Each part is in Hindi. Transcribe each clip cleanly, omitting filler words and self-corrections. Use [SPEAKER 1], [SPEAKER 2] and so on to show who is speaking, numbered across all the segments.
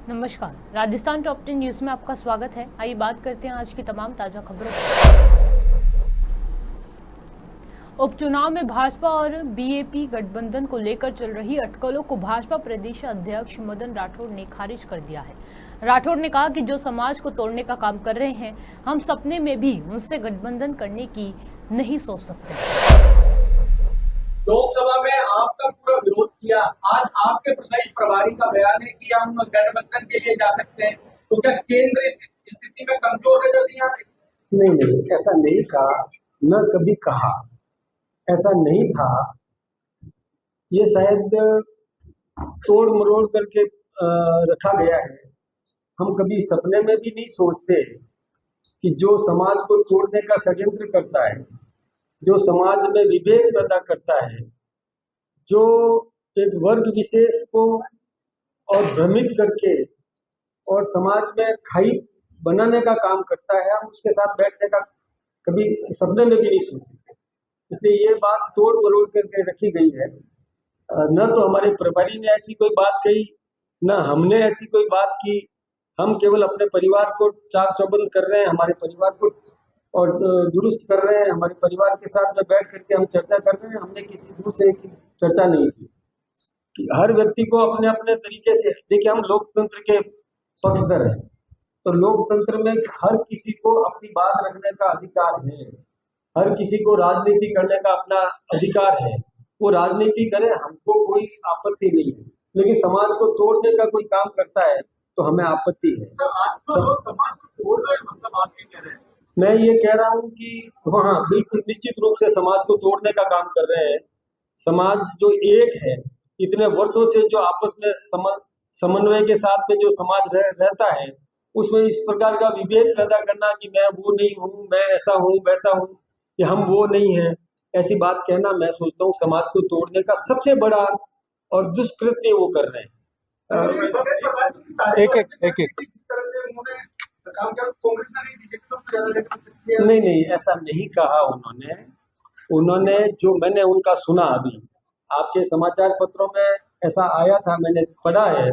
[SPEAKER 1] नमस्कार, राजस्थान टॉप 10 न्यूज में आपका स्वागत है। आइए बात करते हैं आज की तमाम ताजा खबरों पर। उपचुनाव में भाजपा और बीएपी गठबंधन को लेकर चल रही अटकलों को भाजपा प्रदेश अध्यक्ष मदन राठौड़ ने खारिज कर दिया है। राठौड़ ने कहा कि जो समाज को तोड़ने का काम कर रहे हैं, हम सपने में भी उनसे गठबंधन करने की नहीं सोच सकते।
[SPEAKER 2] लोकसभा में आपका पूरा विरोध किया। आज आपके प्रदेश प्रभारी का बयान है कि हम गठबंधन के लिए जा सकते हैं, तो क्या केंद्र इस स्थिति में कमजोर नजर नहीं आ रही?
[SPEAKER 3] नहीं, ऐसा नहीं कहा, न कभी कहा, ऐसा नहीं था। ये शायद तोड़ मरोड़ करके रखा गया है। हम कभी सपने में भी नहीं सोचते कि जो समाज को तोड़ने का षड्यंत्र करता है, जो समाज में विभेद पैदा करता है, जो एक वर्ग विशेष को और भ्रमित करके और समाज में खाई बनाने का काम करता है, हम उसके साथ बैठने का कभी सपने में भी नहीं सोचते। इसलिए ये बात तोड़ मरोड़ करके रखी गई है। न तो हमारे प्रभारी ने ऐसी कोई बात कही, न हमने ऐसी कोई बात की। हम केवल अपने परिवार को चाक चौबंद कर रहे हैं, हमारे परिवार को और दुरुस्त कर रहे हैं। हमारे परिवार के साथ में बैठ करके हम चर्चा कर रहे हैं। हमने किसी दूसरे की चर्चा नहीं की। हर व्यक्ति को अपने अपने तरीके से, देखिए, हम लोकतंत्र के पक्षधर हैं, तो लोकतंत्र में हर किसी को अपनी बात रखने का अधिकार है, हर किसी को राजनीति करने का अपना अधिकार है। वो राजनीति करे, हमको कोई आपत्ति नहीं है, लेकिन समाज को तोड़ने का कोई काम करता है तो हमें आपत्ति है।
[SPEAKER 2] सर, आज तो लोग समाज को तोड़ रहे हैं, मतलब आप ये कह रहे हैं?
[SPEAKER 3] मैं ये कह रहा हूँ कि वहाँ बिल्कुल निश्चित रूप से समाज को तोड़ने का काम कर रहे हैं। समाज जो एक है, इतने वर्षों से जो आपस में समन्वय के साथ में जो समाज रहता है, उसमें इस प्रकार का विभेद पैदा करना कि मैं वो नहीं हूँ, मैं ऐसा हूँ, वैसा हूँ, कि हम वो नहीं है, ऐसी बात कहना, मैं सोचता हूँ समाज को तोड़ने का सबसे बड़ा और दुष्कृत्य वो कर रहे हैं। नहीं, ऐसा नहीं कहा उन्होंने। उन्होंने जो मैंने उनका सुना, अभी आपके समाचार पत्रों में ऐसा आया था, मैंने पढ़ा है।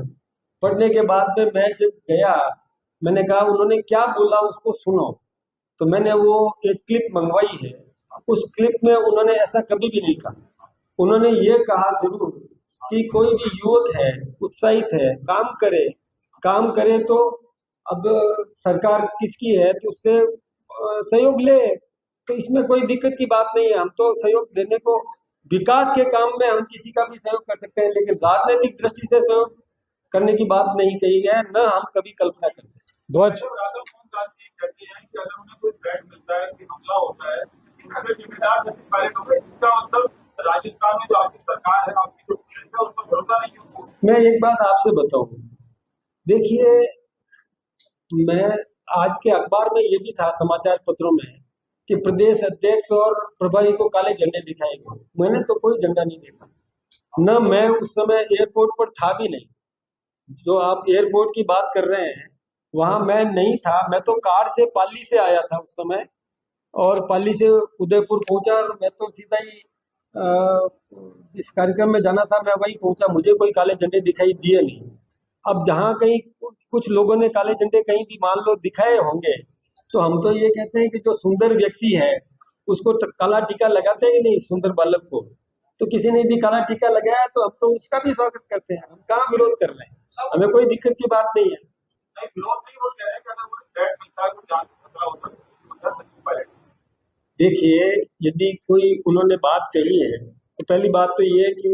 [SPEAKER 3] पढ़ने के बाद में मैं जब गया, मैंने कहा उन्होंने क्या बोला उसको सुनो। तो मैंने वो एक क्लिप मंगवाई है। उस क्लिप में उन्होंने ऐसा कभी भी नहीं कहा। उन्होंने ये कहा जरूर कि कोई भी युवक है, उत्साहित है, काम करे तो अब सरकार किसकी है तो उससे सहयोग ले, तो इसमें कोई दिक्कत की बात नहीं है। हम तो सहयोग देने को, विकास के काम में हम किसी का भी सहयोग कर सकते हैं, लेकिन राजनीतिक दृष्टि से सहयोग करने की बात नहीं कही है, न हम कभी कल्पना करते हैं। ध्वज
[SPEAKER 2] राजस्थान में जो आपकी सरकार है, आपकी जो पुलिस है, उस पर भरोसा नहीं है।
[SPEAKER 3] मैं एक बात आपसे बताऊं, देखिए, मैं आज के अखबार में ये भी था, समाचार पत्रों में, कि प्रदेश अध्यक्ष और प्रभारी को काले झंडे दिखाए गए। मैंने तो कोई झंडा नहीं देखा, न मैं उस समय एयरपोर्ट पर था भी नहीं। जो आप एयरपोर्ट की बात कर रहे हैं, वहां मैं नहीं था। मैं तो कार से पाली से आया था उस समय, और पाली से उदयपुर पहुंचा, और मैं तो सीधा ही जिस कार्यक्रम में जाना था मैं वही पहुंचा। मुझे कोई काले झंडे दिखाई दिए नहीं। अब जहां कहीं कुछ लोगों ने काले झंडे कहीं भी मान लो दिखाए होंगे, तो हम तो ये कहते हैं कि जो सुंदर व्यक्ति है उसको काला टीका लगाते हैं कि नहीं, सुंदर बालक को। तो किसी ने यदि काला टीका लगाया तो अब तो उसका भी स्वागत करते हैं। हम कहाँ विरोध कर रहे हैं, हमें कोई दिक्कत की बात नहीं है। देखिए, यदि कोई उन्होंने बात कही है तो पहली बात तो ये है कि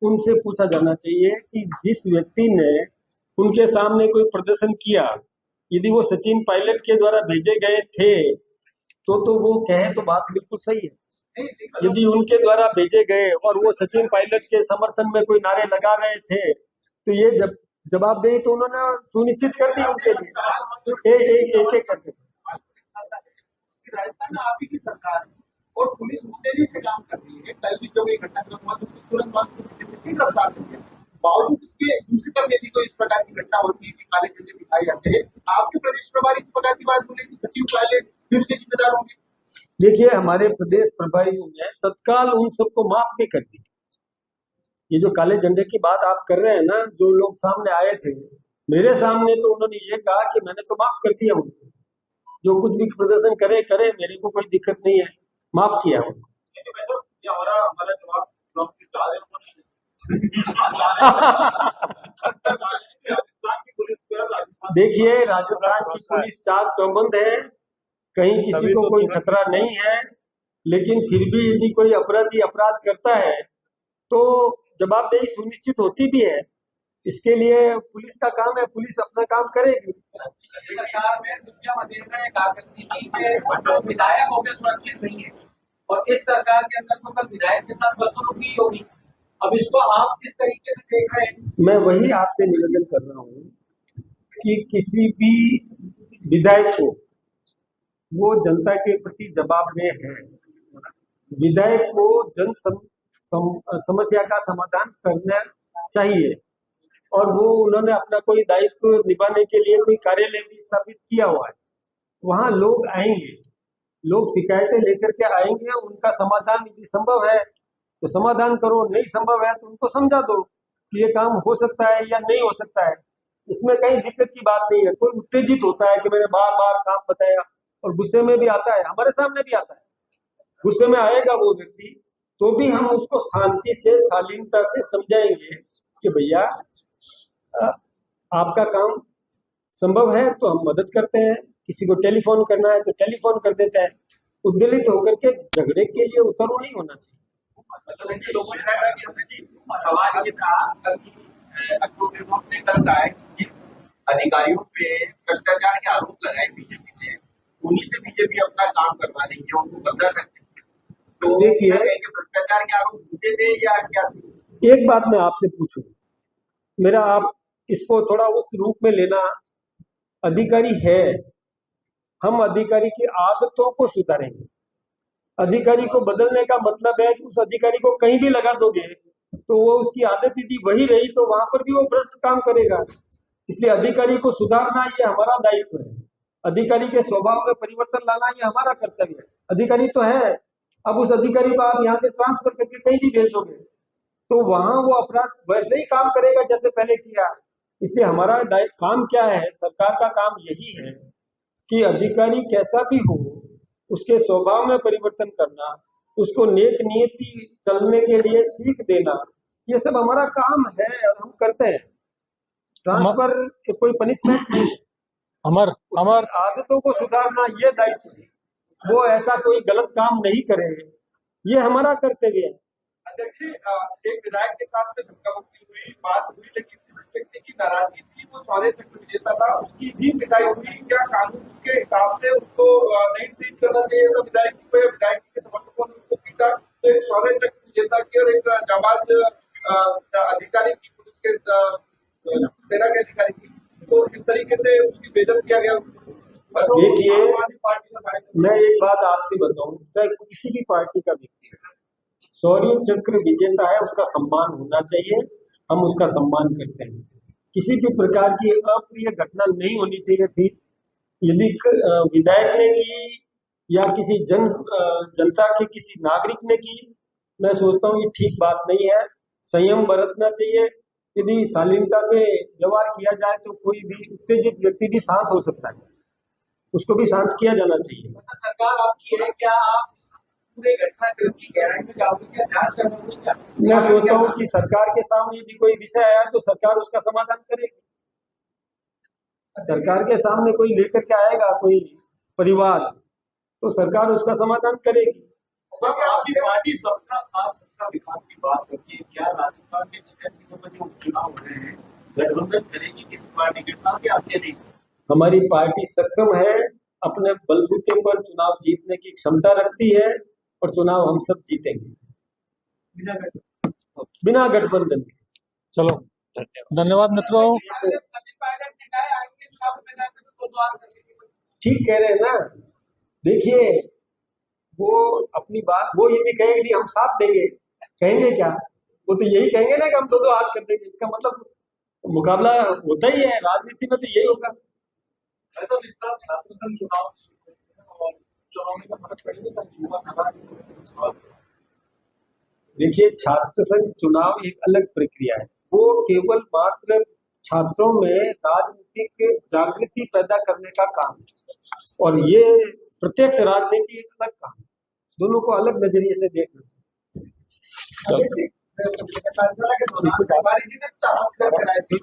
[SPEAKER 3] उनसे पूछा जाना चाहिए कि जिस व्यक्ति ने उनके सामने कोई प्रदर्शन किया, यदि वो सचिन पायलट के द्वारा भेजे गए थे तो वो कहे तो बात बिल्कुल सही है। यदि उनके द्वारा भेजे गए और वो सचिन पायलट के समर्थन में कोई नारे लगा रहे थे, तो ये जवाबदेही तो उन्होंने सुनिश्चित कर दी उनके लिए, एक करके।
[SPEAKER 2] राजस्थान में आप ही की सरकार है और पुलिस मुस्तैदी से काम कर रही है। कल भी जो ये घटनाक्रम हुआ, उसके तुरंत बाद गिरफ्तार कर दिया। बावजूद इसके दूसरी तरफ यदि कोई इस प्रकार की घटना होती है कि काले झंडे दिखाए जाते हैं, आपके प्रदेश प्रभारी इस प्रकार की बात बोले कि सचिव पायलट भी उसके जिम्मेदार होंगे?
[SPEAKER 3] देखिए, हमारे प्रदेश प्रभारियों ने तत्काल उन सबको माफ भी कर दी। ये जो काले झंडे की बात आप कर रहे हैं ना, जो लोग सामने आए थे, मेरे सामने तो उन्होंने ये कहा कि मैंने तो माफ कर दिया उनको, जो कुछ भी प्रदर्शन करे करे, मेरे को कोई दिक्कत नहीं है, माफ किया उनको। देखिए, राजस्थान की पुलिस चाक चौबंद है, कहीं किसी को कोई खतरा नहीं है, लेकिन फिर भी यदि कोई अपराधी अपराध करता है तो जवाबदेही सुनिश्चित होती भी है। इसके लिए पुलिस का काम है, पुलिस अपना काम करेगी।
[SPEAKER 4] सरकार में दुनिया देख रहे हैं कारकर्दगी के विधायक होकर सुरक्षित नहीं है, और इस सरकार के अंदर तो कल विधायक के साथ बदसलूकी होगी। अब इसको आप किस तरीके से देख रहे हैं?
[SPEAKER 3] मैं वही आपसे निवेदन कर रहा हूँ कि किसी भी विधायक को वो जनता के प्रति जवाबदेह है। विधायक को जन समस्या का समाधान करना चाहिए, और वो उन्होंने अपना कोई दायित्व निभाने के लिए कोई कार्यालय भी स्थापित किया हुआ है। वहां लोग आएंगे, लोग शिकायतें लेकर के आएंगे, उनका समाधान यदि संभव है तो समाधान करो, नहीं संभव है तो उनको समझा दो कि ये काम हो सकता है या नहीं हो सकता है। इसमें कहीं दिक्कत की बात नहीं है। कोई उत्तेजित होता है कि मैंने बार बार काम बताया, और गुस्से में भी आता है, हमारे सामने भी आता है, गुस्से में आएगा वो व्यक्ति, तो भी हम उसको शांति से, शालीनता से समझाएंगे कि भैया आपका काम संभव है तो हम मदद करते हैं, किसी को टेलीफोन करना है तो टेलीफोन कर देते हैं। उद्वेलित होकर के झगड़े के लिए उतरू नहीं होना चाहिए।
[SPEAKER 4] लोगों ने कहा कि सवाल ये था कि अशोक गहलोत ने कल कहा है कि अधिकारियों पे भ्रष्टाचार के आरोप लगाए बीजेपी ने, उन्हीं से बीजेपी अपना काम करवा देंगे, उनको बदला सकते हैं। तो
[SPEAKER 3] देखिए,
[SPEAKER 4] भ्रष्टाचार के आरोप झूठे थे या क्या थे?
[SPEAKER 3] एक बात मैं आपसे पूछूं, मेरा आप इसको थोड़ा उस रूप में लेना, अधिकारी है, हम अधिकारी की आदतों को सुधारेंगे। अधिकारी को बदलने का मतलब है कि उस अधिकारी को कहीं भी लगा दोगे तो वो उसकी आदत यदि वही रही तो वहां पर भी वो भ्रष्ट काम करेगा। इसलिए अधिकारी को सुधारना ये हमारा दायित्व है। अधिकारी के स्वभाव में परिवर्तन लाना ये हमारा कर्तव्य है। अधिकारी तो है, अब उस अधिकारी को आप यहाँ से ट्रांसफर करके कहीं भी भेज दोगे तो वहां वो अपराध वैसे ही काम करेगा जैसे पहले किया। इसलिए हमारा काम क्या है, सरकार का काम यही है कि अधिकारी कैसा भी हो उसके स्वभाव में परिवर्तन करना, उसको नेक नियति चलने के लिए सीख देना, ये सब हमारा काम है और हम करते हैं। ट्रांसफर कोई पनिशमेंट नहीं,
[SPEAKER 5] अमर
[SPEAKER 3] आदतों को सुधारना ये दायित्व है। वो ऐसा कोई गलत काम नहीं करे, ये हमारा कर्तव्य है।
[SPEAKER 4] अध्यक्ष, एक विधायक के साथ में धक्का-मुक्की हुई, बात हुई, लेकिन जिस व्यक्ति की नाराजगी थी वो शौर्य चक्र विजेता था, उसकी भी पिटाई हुई। क्या कानून के हिसाब से उसको नहीं ट्रीट करना चाहिए था? विधायक को, विधायक के समर्थकों ने उसको पीटा, तो एक शौर्य चक्र विजेता की और एक जाबाज अधिकारी की, पुलिस के सेना के अधिकारी की, तो इस तरीके से उसकी बेइज्जत किया गया।
[SPEAKER 3] देखिए, मैं एक बात आपसे बताऊं, चाहे किसी भी पार्टी का व्यक्ति है, शौर्य चक्र विजेता है, उसका सम्मान होना चाहिए, हम उसका सम्मान करते हैं। किसी भी प्रकार की अप्रिय घटना नहीं होनी चाहिए थी। यदि विधायक ने की या किसी जनता के किसी नागरिक ने की, मैं सोचता हूँ ये ठीक बात नहीं है। संयम बरतना चाहिए। यदि शालीनता से व्यवहार किया जाए तो कोई भी उत्तेजित व्यक्ति भी शांत हो सकता है, उसको भी शांत किया जाना चाहिए।
[SPEAKER 4] सरकार आपकी है, क्या आप पूरे घटनाक्रम की गहराई में जाओगे, क्या जांच करवाओगे? क्या
[SPEAKER 3] मैं सोचता हूँ कि सरकार के सामने यदि कोई विषय आया तो सरकार उसका समाधान करेगी। सरकार के सामने कोई लेकर के आएगा कोई परिवार, तो सरकार उसका समाधान करेगी।
[SPEAKER 2] आपकी पार्टी सबका साथ सबका विकास की बात करती है, क्या राजस्थान में छह सीटों पर जो उपचुनाव हो रहे हैं गठबंधन करेगी किस पार्टी के साथ या अकेली?
[SPEAKER 3] हमारी पार्टी सक्षम है, अपने बलबूते पर चुनाव जीतने की क्षमता रखती है, और चुनाव हम सब जीतेंगे बिना गठबंधन के।
[SPEAKER 5] चलो, धन्यवाद मित्रों।
[SPEAKER 3] ठीक कह रहे हैं ना। देखिए, वो अपनी बात, वो यदि कहेंगे नहीं हम साथ देंगे, कहेंगे क्या? वो तो यही कहेंगे ना कि हम दो हाथ कर देंगे। इसका मतलब मुकाबला होता ही है, राजनीति में तो यही होगा।
[SPEAKER 4] ऐसा विस्तार छात्र संघ चुनाव और चुनाव में फर्क पड़ेगा।
[SPEAKER 3] देखिए, छात्र संघ चुनाव एक अलग प्रक्रिया है। वो केवल मात्र छात्रों में राजनीतिक जागृति पैदा करने का काम है। और ये प्रत्यक्ष राजनीति एक अलग काम है, दोनों को अलग नजरिए से देखना चाहिए।
[SPEAKER 2] कार्यशाला के दौरान तिवारी जी ने चार्ज कराए थे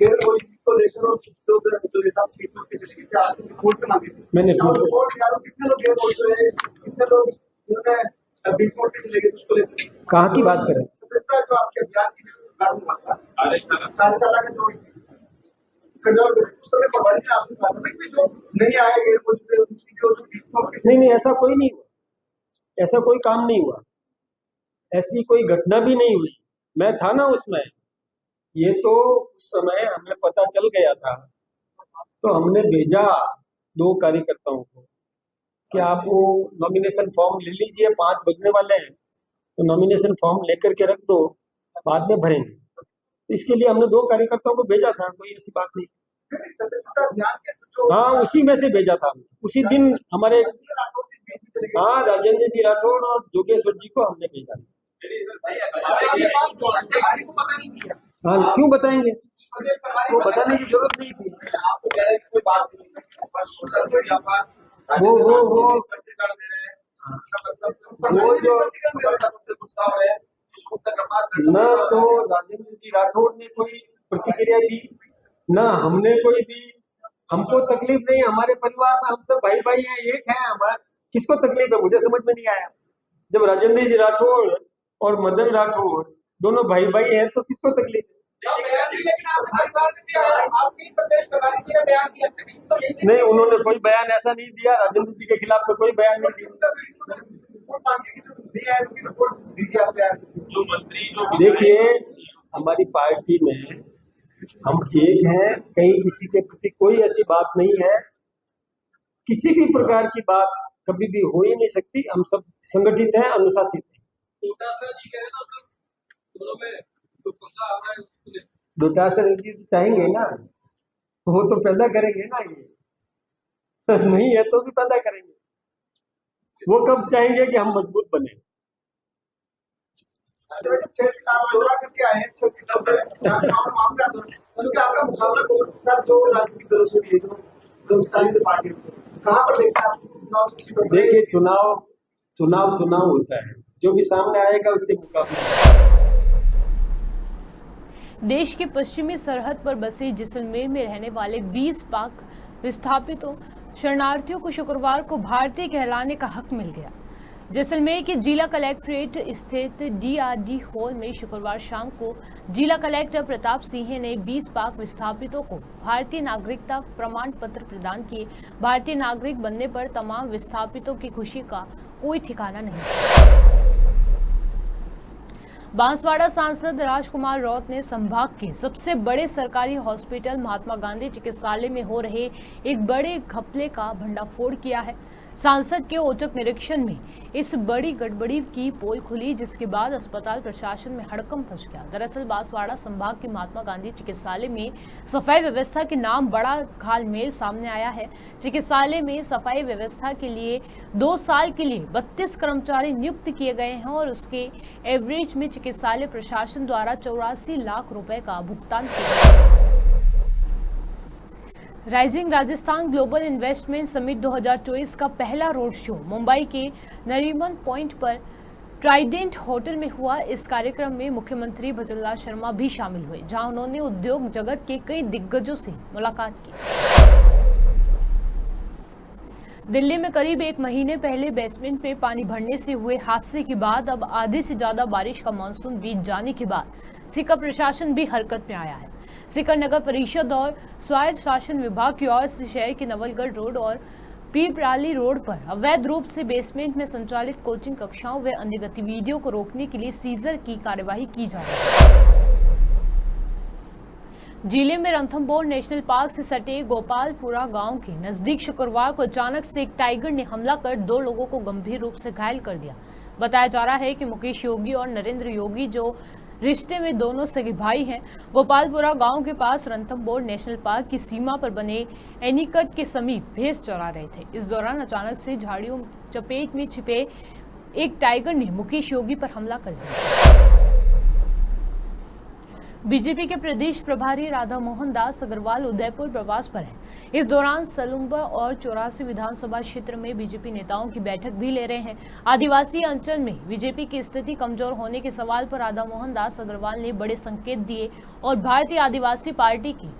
[SPEAKER 2] गेर को लेकर और जो नेता रिपोर्ट मांगी थी।
[SPEAKER 3] मैंने
[SPEAKER 2] कितने लोग गेर रहे, कितने लोग उन्होंने बीच मोड़ पे चले गए, उसको लेकर
[SPEAKER 3] कहाँ की बात करें?
[SPEAKER 2] जो आपके अभियान की उद्घाटन हुआ था कार्यशाला के जो उस समय पवारी ने आपने कहा था कि जो नहीं आए गेर पे उनकी जो
[SPEAKER 3] नहीं, ऐसा कोई नहीं हुआ, ऐसा कोई काम नहीं हुआ, ऐसी कोई घटना भी नहीं हुई। मैं था ना उसमें, ये तो उस समय हमें पता चल गया था, तो हमने भेजा 2 कार्यकर्ताओं को कि आप वो नॉमिनेशन फॉर्म ले लीजिए, 5 बजने वाले हैं, तो नॉमिनेशन फॉर्म लेकर के रख दो, बाद में भरेंगे। तो इसके लिए हमने 2 कार्यकर्ताओं को भेजा था, कोई ऐसी बात नहीं।
[SPEAKER 2] सदस्यता अभियान के जो
[SPEAKER 3] हाँ, उसी में से भेजा था हमने, उसी दिन हमारे हाँ राजेंद्र जी राठौड़ और जोगेश्वर जी को हमने भेजा था। हाँ, क्यों बताएंगे, वो बताने की जरूरत नहीं थी। वो जो न तो राजेंद्र जी राठौड़ ने कोई प्रतिक्रिया दी, न हमने कोई दी। हमको तकलीफ नहीं, हमारे परिवार में हम सब भाई भाई हैं, एक हैं। हमारा किसको तकलीफ है, मुझे समझ में नहीं आया। जब राजेंद्र जी राठौड़ और मदन राठौड़ दोनों भाई भाई हैं, तो किसको तकलीफ है? नहीं, उन्होंने कोई बयान ऐसा नहीं दिया, राजेंद्र जी के खिलाफ तो कोई बयान नहीं दिया। देखिए, हमारी पार्टी में हम एक हैं, कहीं किसी के प्रति कोई ऐसी बात नहीं है, किसी भी प्रकार की बात कभी भी हो ही नहीं सकती। हम सब संगठित हैं, अनुशासित हैं। डोटासर जी चाहेंगे ना, वो तो पैदा करेंगे ना, ये नहीं है तो भी पैदा करेंगे। वो कब चाहेंगे कि हम मजबूत बने।
[SPEAKER 2] करके आए हैं 6 सीटों पे आपका मुकाबला कांग्रेस के साथ 2 राजनीतिक दलों से भी, जो स्थानीय पार्टी कहाँ पर देखते हैं?
[SPEAKER 3] देखिए, चुनाव होता है, जो भी सामने आएगा उससे मुकाबला।
[SPEAKER 1] देश के पश्चिमी सरहद पर बसे जैसलमेर में रहने वाले 20 पाक विस्थापितों शरणार्थियों को शुक्रवार को भारतीय कहलाने का हक मिल गया। जैसलमेर के जिला कलेक्ट्रेट स्थित DRD हॉल में शुक्रवार शाम को जिला कलेक्टर प्रताप सिंह ने 20 पाक विस्थापितों को भारतीय नागरिकता प्रमाण पत्र प्रदान किए। भारतीय नागरिक बनने पर तमाम विस्थापितों की खुशी का कोई ठिकाना नहीं। बांसवाड़ा सांसद राजकुमार रौत ने संभाग के सबसे बड़े सरकारी हॉस्पिटल महात्मा गांधी चिकित्सालय में हो रहे एक बड़े घपले का भंडाफोड़ किया है। सांसद के औचक निरीक्षण में इस बड़ी गड़बड़ी की पोल खुली, जिसके बाद अस्पताल प्रशासन में हड़कंप फंस गया। दरअसल बांसवाड़ा संभाग के महात्मा गांधी चिकित्सालय में सफाई व्यवस्था के नाम बड़ा घालमेल सामने आया है। चिकित्सालय में सफाई व्यवस्था के लिए 2 साल के लिए 32 कर्मचारी नियुक्त किए गए हैं और उसके एवरेज में चिकित्सालय प्रशासन द्वारा 84 लाख रुपए का भुगतान किया। Rising Rajasthan global investment summit 2024 का पहला रोड शो मुंबई के नरीमन पॉइंट पर ट्राइडेंट होटल में हुआ। इस कार्यक्रम में मुख्यमंत्री भजनलाल शर्मा भी शामिल हुए, जहां उन्होंने उद्योग जगत के कई दिग्गजों से मुलाकात की। दिल्ली में करीब 1 महीने पहले बेसमेंट में पानी भरने से हुए हादसे के बाद अब आधे से ज्यादा बारिश का मानसून बीत जाने के बाद सीकर प्रशासन भी हरकत में आया है। सीकर नगर परिषद और स्वायत्त शासन विभाग की ओर से शहर के नवलगढ़ रोड और पीपराली रोड पर अवैध रूप से बेसमेंट में संचालित कोचिंग कक्षाओं व अन्य गतिविधियों को रोकने के लिए सीजर की कार्यवाही की जा रही है। जिले में रणथंभौर नेशनल पार्क से सटे गोपालपुरा गांव के नजदीक शुक्रवार को अचानक से एक टाइगर ने हमला कर 2 लोगों को गंभीर रूप से घायल कर दिया। बताया जा रहा है कि मुकेश योगी और नरेंद्र योगी, जो रिश्ते में दोनों सगे भाई हैं, गोपालपुरा गांव के पास रणथंभौर नेशनल पार्क की सीमा पर बने एनीकट के समीप भैंस चरा रहे थे। इस दौरान अचानक से झाड़ियों चपेट में छिपे एक टाइगर ने मुकेश योगी पर हमला कर दिया। बीजेपी के प्रदेश प्रभारी राधा मोहन दास अग्रवाल उदयपुर प्रवास पर हैं। इस दौरान सलुम्बर और 84 विधानसभा क्षेत्र में बीजेपी नेताओं की बैठक भी ले रहे हैं। आदिवासी अंचल में बीजेपी की स्थिति कमजोर होने के सवाल पर राधा मोहन दास अग्रवाल ने बड़े संकेत दिए और भारतीय आदिवासी पार्टी की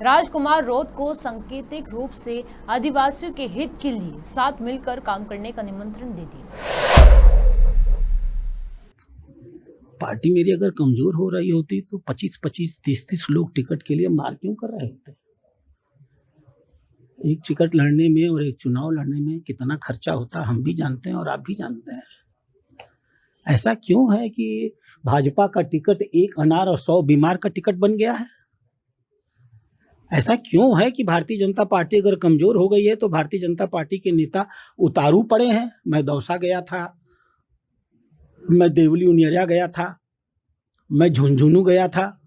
[SPEAKER 1] राजकुमार रौत को सांकेतिक रूप से आदिवासियों के हित के लिए साथ मिलकर काम करने का निमंत्रण दे दिया।
[SPEAKER 6] पार्टी मेरी अगर कमजोर हो रही होती तो 25-25, 30-30 लोग टिकट के लिए मार क्यों कर रहे होते? एक टिकट लड़ने में और एक चुनाव लड़ने में कितना खर्चा होता हम भी जानते हैं और आप भी जानते हैं। ऐसा क्यों है कि भाजपा का टिकट एक अनार और 100 बीमार का टिकट बन गया है? ऐसा क्यों है कि भारतीय जनता पार्टी अगर कमजोर हो गई है तो भारतीय जनता पार्टी के नेता उतारू पड़े हैं? मैं दौसा गया था, मैं देवली उनियरिया गया था, मैं झुंझुनू गया था।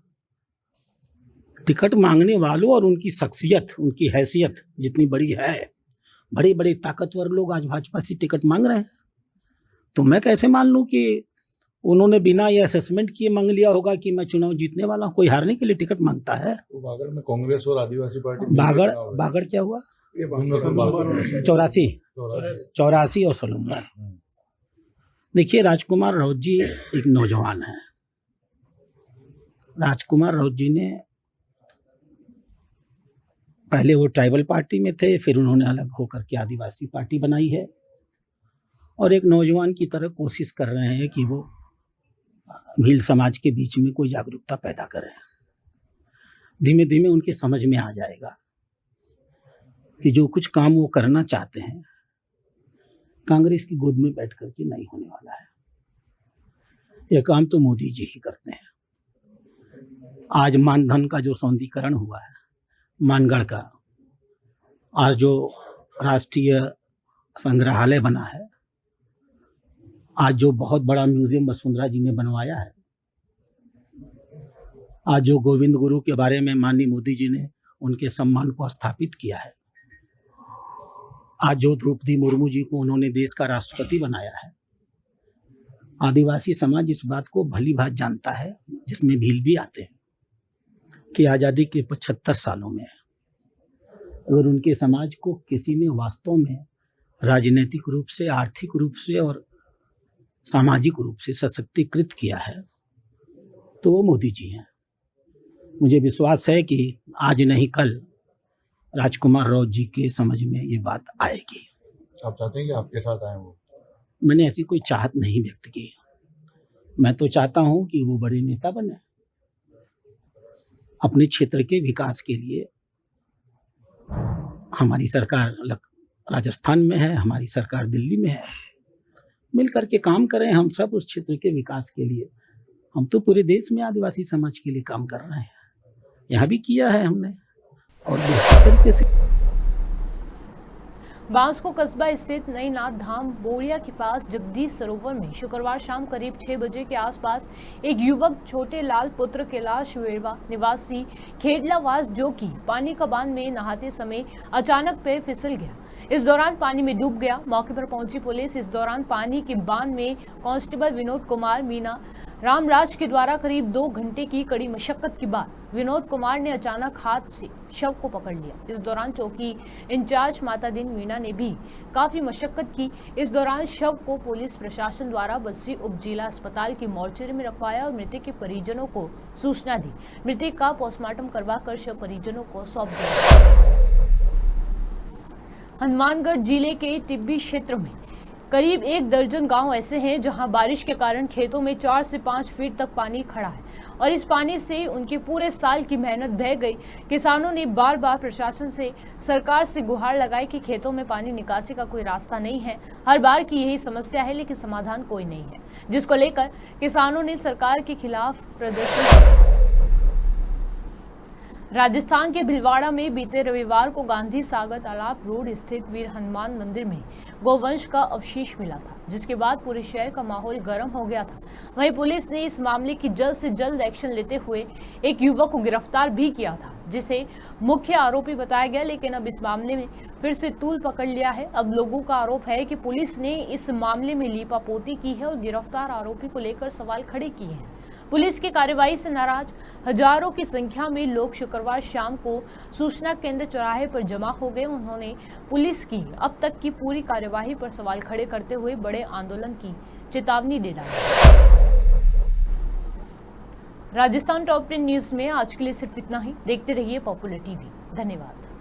[SPEAKER 6] टिकट मांगने वालों और उनकी शख्सियत, उनकी हैसियत जितनी बड़ी है, बड़े बड़े ताकतवर लोग आज भाजपा से टिकट मांग रहे हैं। तो मैं कैसे मान लूं कि उन्होंने बिना ये असेसमेंट किए मांग लिया होगा कि मैं चुनाव जीतने वाला हूं? कोई हारने के लिए टिकट मांगता है?
[SPEAKER 5] तो बागड़ में कांग्रेस और आदिवासी पार्टी
[SPEAKER 6] बागड़ क्या हुआ? 84 और सलुम्बर। देखिए, राजकुमार रौत जी एक नौजवान है। राजकुमार रौत जी ने पहले वो ट्राइबल पार्टी में थे, फिर उन्होंने अलग होकर के आदिवासी पार्टी बनाई है और एक नौजवान की तरह कोशिश कर रहे हैं कि वो भील समाज के बीच में कोई जागरूकता पैदा करें। धीमे धीमे उनके समझ में आ जाएगा कि जो कुछ काम वो करना चाहते हैं कांग्रेस की गोद में बैठ करके नहीं होने वाला है। यह काम तो मोदी जी ही करते हैं। आज मानधन का जो सौंदीकरण हुआ है मानगढ़ का, और जो राष्ट्रीय संग्रहालय बना है, आज जो बहुत बड़ा म्यूजियम वसुंधरा जी ने बनवाया है, आज जो गोविंद गुरु के बारे में माननीय मोदी जी ने उनके सम्मान को स्थापित किया है, आज जो द्रौपदी मुर्मू जी को उन्होंने देश का राष्ट्रपति बनाया है, आदिवासी समाज इस बात को भली भांति जानता है, जिसमें भील भी आते हैं, कि आज़ादी के 75 सालों में अगर उनके समाज को किसी ने वास्तव में राजनीतिक रूप से, आर्थिक रूप से और सामाजिक रूप से सशक्तिकृत किया है तो वो मोदी जी हैं। मुझे विश्वास है कि आज नहीं कल राजकुमार रौत जी के समझ में ये बात आएगी।
[SPEAKER 5] आप चाहते हैं कि आपके साथ आए वो?
[SPEAKER 6] मैंने ऐसी कोई चाहत नहीं व्यक्त की। मैं तो चाहता हूं कि वो बड़े नेता बने, अपने क्षेत्र के विकास के लिए। हमारी सरकार राजस्थान में है, हमारी सरकार दिल्ली में है, मिल करके काम करें हम सब उस क्षेत्र के विकास के लिए। हम तो पूरे देश में आदिवासी समाज के लिए काम कर रहे हैं, यहाँ भी किया है हमने और बेहतर तरीके से।
[SPEAKER 1] बांसको कस्बा स्थित नईनाथ धाम बोरिया के पास जगदीश सरोवर में शुक्रवार शाम करीब 6 बजे के आसपास एक युवक छोटे लाल पुत्र कैलाश वेरवा निवासी खेडलावास जो कि पानी का बांध में नहाते समय अचानक पैर फिसल गया। इस दौरान पानी में डूब गया। मौके पर पहुंची पुलिस इस दौरान पानी के बांध में कांस्टेबल विनोद कुमार मीना रामराज के द्वारा करीब 2 घंटे की कड़ी मशक्कत के बाद विनोद कुमार ने अचानक हाथ से शव को पकड़ लिया। इस दौरान चौकी इंचार्ज माता दिन मीना ने भी काफी मशक्कत की। इस दौरान शव को पुलिस प्रशासन द्वारा बस्सी उप जिला अस्पताल की मोर्चरी में रखवाया और मृतक के परिजनों को सूचना दी। मृतक का पोस्टमार्टम करवाकर शव परिजनों को सौंप दिया। हनुमानगढ़ जिले के टिब्बी क्षेत्र में करीब 1 दर्जन गांव ऐसे हैं जहां बारिश के कारण खेतों में 4 से 5 फीट तक पानी खड़ा है और इस पानी से उनके पूरे साल की मेहनत बह गई। किसानों ने बार बार प्रशासन से, सरकार से गुहार लगाई कि खेतों में पानी निकासी का कोई रास्ता नहीं है। हर बार की यही समस्या है लेकिन समाधान कोई नहीं है, जिसको लेकर किसानों ने सरकार के खिलाफ प्रदर्शन किया। राजस्थान के भीलवाड़ा में बीते रविवार को गांधी सागर तालाब रोड स्थित वीर हनुमान मंदिर में गोवंश का अवशेष मिला था, जिसके बाद पूरे शहर का माहौल गर्म हो गया था। वहीं पुलिस ने इस मामले की जल्द से जल्द एक्शन लेते हुए एक युवक को गिरफ्तार भी किया था, जिसे मुख्य आरोपी बताया गया, लेकिन अब इस मामले में फिर से तूल पकड़ लिया है। अब लोगों का आरोप है कि पुलिस ने इस मामले में लीपापोती की है और गिरफ्तार आरोपी को लेकर सवाल खड़े किए हैं। पुलिस की कार्रवाई से नाराज हजारों की संख्या में लोग शुक्रवार शाम को सूचना केंद्र चौराहे पर जमा हो गए। उन्होंने पुलिस की अब तक की पूरी कार्यवाही पर सवाल खड़े करते हुए बड़े आंदोलन की चेतावनी दे डाली। राजस्थान टॉप 10 न्यूज में आज के लिए सिर्फ इतना ही। देखते रहिए पॉपुलर टीवी। धन्यवाद।